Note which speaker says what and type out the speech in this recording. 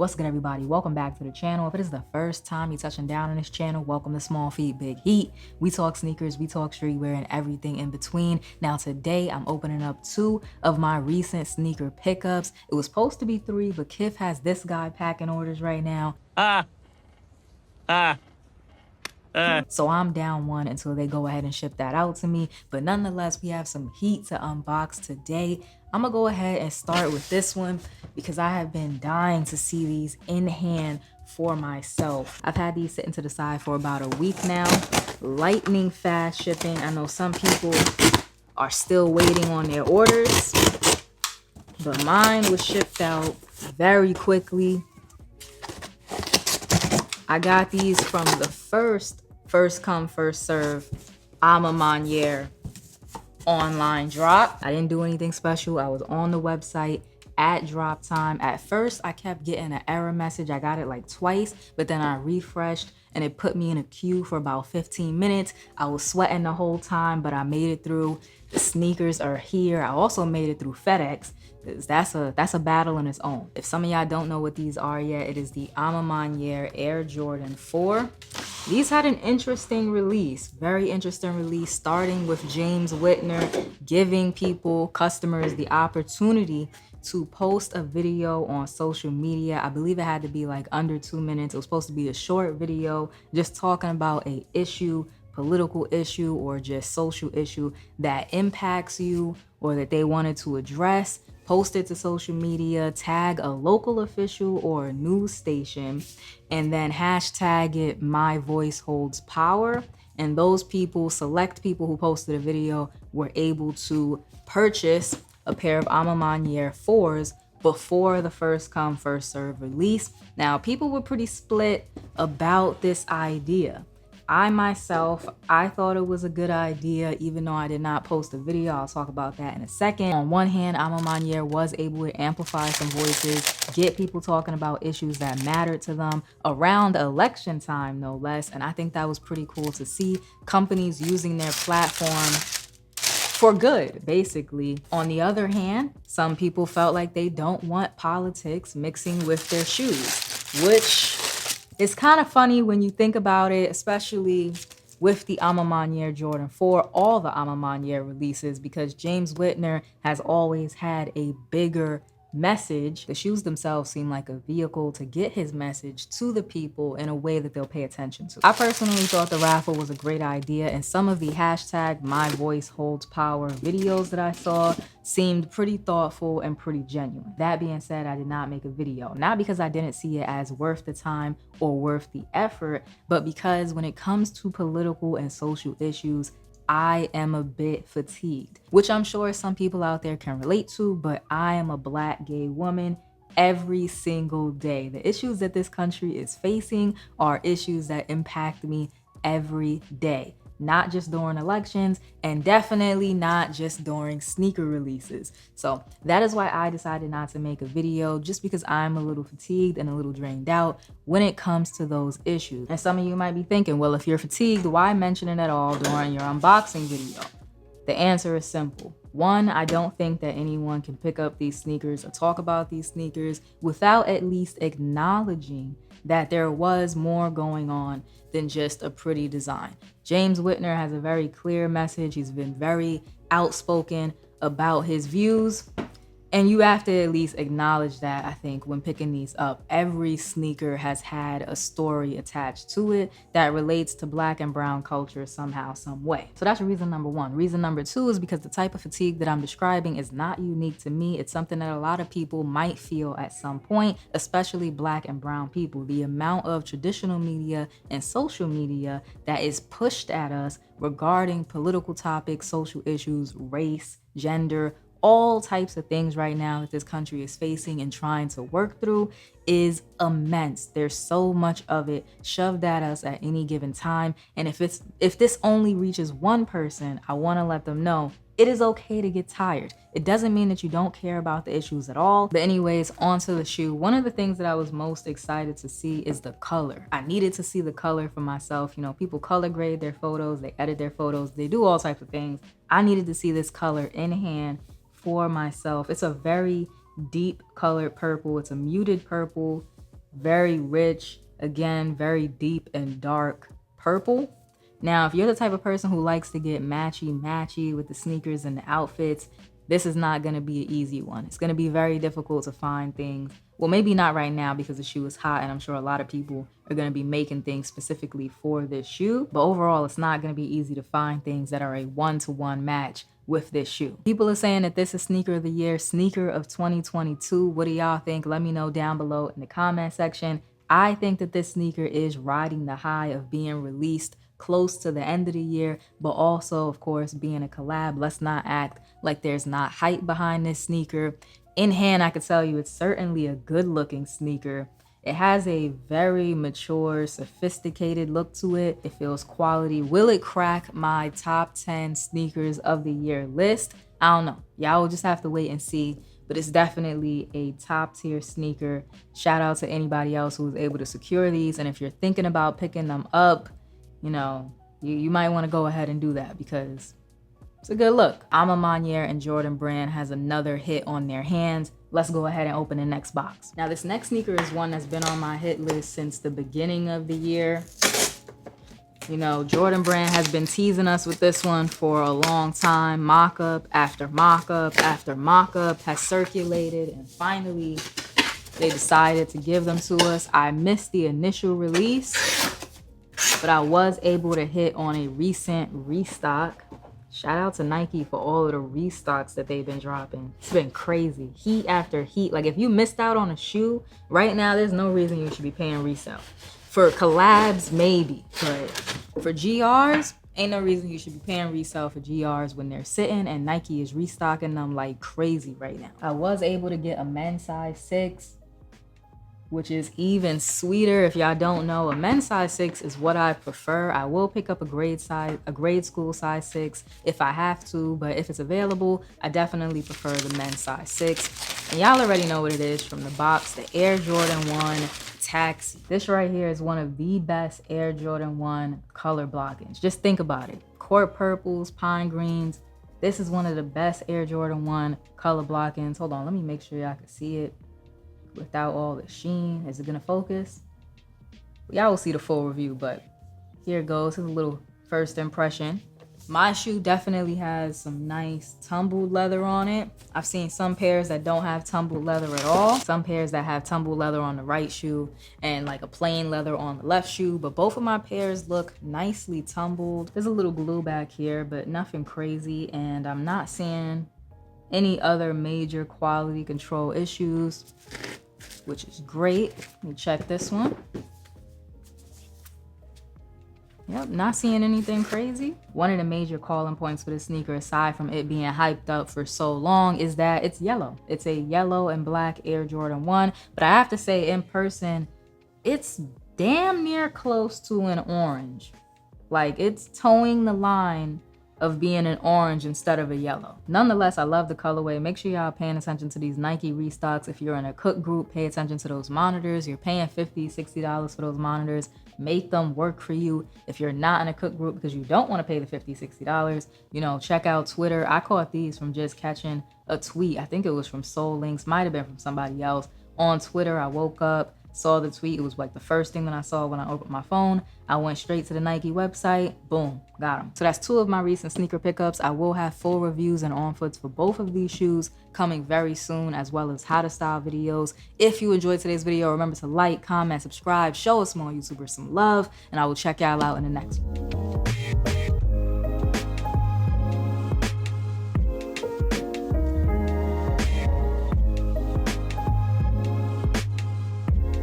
Speaker 1: What's good, everybody? Welcome back to the channel. If it is the first time you're touching down on this channel, welcome to Small Feet Big Heat. We talk sneakers, we talk streetwear, and everything in between. Now today I'm opening up 2 of my recent sneaker pickups. It was supposed to be 3, but Kif has this guy packing orders right now. So I'm down 1 until they go ahead and ship that out to me. But nonetheless, we have some heat to unbox today. I'm gonna go ahead and start with this one because I have been dying to see these in hand for myself. I've had these sitting to the side for about a week now. Lightning fast shipping. I know some people are still waiting on their orders, but mine was shipped out very quickly. I got these from the first come, first serve A Ma Maniere online drop. I didn't do anything special. I was on the website at drop time. At first, I kept getting an error message. I got it like twice, but then I refreshed and it put me in a queue for about 15 minutes. I was sweating the whole time, but I made it through. The sneakers are here. I also made it through FedEx, because that's a battle in its own. If some of y'all don't know what these are yet, it is the A Ma Maniere Air Jordan 4. These had an interesting release, very interesting release, starting with James Whitner giving people, customers, the opportunity to post a video on social media. I believe it had to be like under 2 minutes. It was supposed to be a short video just talking about a issue, political issue, or just social issue that impacts you or that they wanted to address. Post it to social media, tag a local official or a news station, and then hashtag it "My Voice Holds Power." And those people, select people who posted a video, were able to purchase a pair of A Ma Maniere 4s before the first come, first serve release. Now, people were pretty split about this idea. I myself, I thought it was a good idea, even though I did not post a video. I'll talk about that in a second. On one hand, A Ma Maniere was able to amplify some voices, get people talking about issues that mattered to them around election time, no less. And I think that was pretty cool to see companies using their platform for good, basically. On the other hand, some people felt like they don't want politics mixing with their shoes, which it's kind of funny when you think about it, especially with the A Ma Maniere Jordan 4, all the A Ma Maniere releases, because James Whitner has always had a bigger message. The shoes themselves seem like a vehicle to get his message to the people in a way that they'll pay attention to. I personally thought the raffle was a great idea, and some of the hashtag "My Voice Holds Power" videos that I saw seemed pretty thoughtful and pretty genuine. That being said, I did not make a video, not because I didn't see it as worth the time or worth the effort, but because when it comes to political and social issues, I am a bit fatigued, which I'm sure some people out there can relate to, but I am a Black gay woman every single day. The issues that this country is facing are issues that impact me every day, not just during elections, and definitely not just during sneaker releases. So that is why I decided not to make a video, just because I'm a little fatigued and a little drained out when it comes to those issues. And some of you might be thinking, well, if you're fatigued, why mention it at all during your unboxing video? The answer is simple. One, I don't think that anyone can pick up these sneakers or talk about these sneakers without at least acknowledging that there was more going on than just a pretty design. James Whitner has a very clear message. He's been very outspoken about his views. And you have to at least acknowledge that, I think, when picking these up. Every sneaker has had a story attached to it that relates to Black and brown culture somehow, some way. So that's reason number 1. Reason number 2 is because the type of fatigue that I'm describing is not unique to me. It's something that a lot of people might feel at some point, especially Black and brown people. The amount of traditional media and social media that is pushed at us regarding political topics, social issues, race, gender, all types of things right now that this country is facing and trying to work through is immense. There's so much of it shoved at us at any given time. And if this only reaches one person, I want to let them know it is okay to get tired. It doesn't mean that you don't care about the issues at all. But anyways, onto the shoe. One of the things that I was most excited to see is the color. I needed to see the color for myself. You know, people color grade their photos, they edit their photos, they do all types of things. I needed to see this color in hand for myself. It's a very deep colored purple. It's a muted purple. Very rich, again, very deep and dark purple. Now, if you're the type of person who likes to get matchy with the sneakers and the outfits, this is not going to be an easy one. It's going to be very difficult to find things. Well, maybe not right now because the shoe is hot and I'm sure a lot of people are going to be making things specifically for this shoe. But overall, it's not going to be easy to find things that are a one-to-one match with this shoe. People are saying that this is sneaker of the year, sneaker of 2022. What do y'all think? Let me know down below in the comment section. I think that this sneaker is riding the high of being released close to the end of the year, but also, of course, being a collab. Let's not act like there's not hype behind this sneaker. In hand, I could tell you it's certainly a good looking sneaker. It has a very mature, sophisticated look to it. It feels quality. Will it crack my top 10 sneakers of the year list? I don't know. Y'all will just have to wait and see. But it's definitely a top tier sneaker. Shout out to anybody else who was able to secure these. And if you're thinking about picking them up, you know, you might want to go ahead and do that because it's a good look. A Ma Maniere and Jordan Brand has another hit on their hands. Let's go ahead and open the next box. Now, this next sneaker is one that's been on my hit list since the beginning of the year. You know, Jordan Brand has been teasing us with this one for a long time. Mock-up after mock-up after mock-up has circulated, and finally they decided to give them to us. I missed the initial release, but I was able to hit on a recent restock. Shout out to Nike for all of the restocks that they've been dropping. It's been crazy. Heat after heat. Like, if you missed out on a shoe, right now there's no reason you should be paying resale. For collabs, maybe. But for GRs, ain't no reason you should be paying resale for GRs when they're sitting, and Nike is restocking them like crazy right now. I was able to get a men's size 6. Which is even sweeter. If y'all don't know, a men's size 6 is what I prefer. I will pick up a grade school size 6 if I have to, but if it's available, I definitely prefer the men's size 6. And y'all already know what it is from the box, the Air Jordan 1 Taxi. This right here is one of the best Air Jordan 1 color blockings. Just think about it. Court purples, pine greens. This is one of the best Air Jordan 1 color blockings. Hold on, let me make sure y'all can see it without all the sheen. Is it gonna focus? Y'all will see the full review, but here it goes. Here's a little first impression. My shoe definitely has some nice tumbled leather on it. I've seen some pairs that don't have tumbled leather at all. Some pairs that have tumbled leather on the right shoe and like a plain leather on the left shoe, but both of my pairs look nicely tumbled. There's a little glue back here, but nothing crazy, and I'm not seeing any other major quality control issues, which is great. Let me check this one. Yep, not seeing anything crazy. One of the major calling points for this sneaker, aside from it being hyped up for so long, is that it's yellow. It's a yellow and black Air Jordan 1, but I have to say in person, it's damn near close to an orange. Like, it's towing the line of being an orange instead of a yellow. Nonetheless, I love the colorway. Make sure y'all paying attention to these Nike restocks. If you're in a cook group, pay attention to those monitors. You're paying $50, $60 for those monitors. Make them work for you. If you're not in a cook group because you don't want to pay the $50, $60, you know, check out Twitter. I caught these from just catching a tweet. I think it was from Soul Links, might have been from somebody else. On Twitter, I woke up, saw the tweet. It was like the first thing that I saw when I opened my phone. I went straight to the Nike website, boom, got them. So that's 2 of my recent sneaker pickups. I will have full reviews and on foots for both of these shoes coming very soon, as well as how to style videos. If you enjoyed today's video, remember to like, comment, subscribe, show a small YouTuber some love, and I will check y'all out in the next one.